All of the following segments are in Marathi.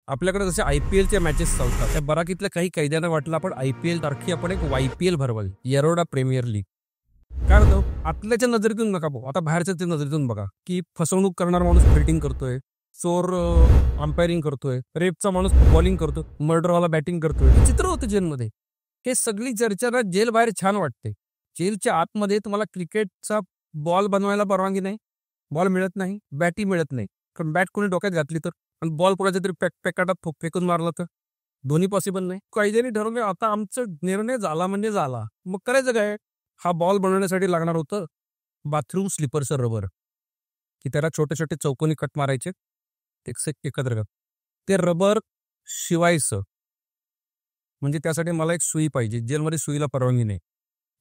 आपल्याकडे जसे IPLच्या मॅचेस चालतात त्या बराकीतल्या काही कैद्यांना वाटलं आपण IPL तारखी आपण एक YPL भरवावी, येरोडा प्रीमियर लीग. काय होतं आतल्याच्या नजरेतून नका बघू, आता बाहेरच्या नजरेतून बघा की फसवणूक करणारा माणूस फिल्डिंग करतोय, चोर अंपायरिंग करतोय, रेपचा माणूस बॉलिंग करतो, मर्डरवाला बॅटिंग करतोय. हे चित्र होतं जेलमध्ये. हे सगळी चर्चा ना जेल बाहेर छान वाटते. जेलच्या आतमध्ये तुम्हाला क्रिकेटचा बॉल बनवायला परवानगी नाही, बॉल मिळत नाही, बॅटी मिळत नाही. कारण बॅट कोणी डोक्यात घातली तर आणि बॉल कोणाच्या तरी पॅकाटात फेकून मारला तर दोन्ही पॉसिबल नाही. कैद्यांनी ठरवलं आता आमचा निर्णय झाला म्हणजे झाला. मग करायचं काय? हा बॉल बनवण्यासाठी लागणार होतं बाथरूम स्लिपरचं रबर, की त्याला छोटे छोटे चौकोनी कट मारायचे, एकत्र करत ते रबर शिवायचं. म्हणजे त्यासाठी मला एक सुई पाहिजे. जेलमध्ये सुईला परवानगी नाही.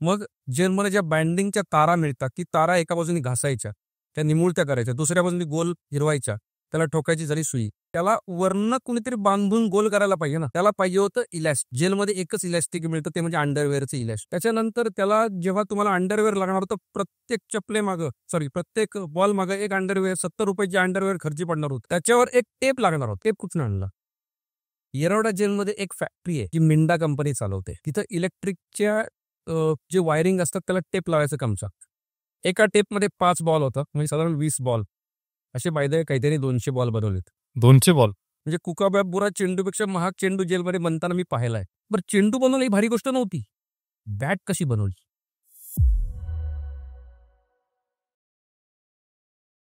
मग जेलमध्ये ज्या बँडिंगच्या तारा मिळतात ती तारा एका बाजूने घासायच्या, त्या निमुळत्या करायच्या, दुसऱ्या बाजूने गोल हिरवायच्या, त्याला ठोकायची झाली सुई. त्याला वरनं कुणीतरी बांधून गोल करायला पाहिजे ना. त्याला पाहिजे होतं इलॅस्टिक. जेलमध्ये एकच इलॅस्टिक मिळतं, ते म्हणजे अंडरवेअरचं इलॅस्टिक. त्याच्यानंतर त्याला जेव्हा तुम्हाला अंडरवेअर लागणार होतं, प्रत्येक बॉल मागं एक अंडरवेअर, 70 रुपयाची अंडरवेअर खर्ची पडणार होतं. त्याच्यावर एक टेप लागणार होता. टेप कुठून आणला? येरोडा जेलमध्ये एक फॅक्टरी आहे, जी मिंडा कंपनी चालवते. तिथं इलेक्ट्रिकच्या जे वायरिंग असतात त्याला टेप लावायचं काम चालतं. एका टेपमध्ये 5 बॉल होतात, म्हणजे साधारण 20 बॉल. असे बायदे काहीतरी 200 बॉल बनवलेत. 200 बॉल म्हणजे कुकाबॅबुरा चेंडूपेक्षा महाग चेंडू जेलमध्ये बनताना मी पाहिलाय. बरं, चेंडू बनवणं ही भारी गोष्ट नव्हती. बॅट कशी बनवली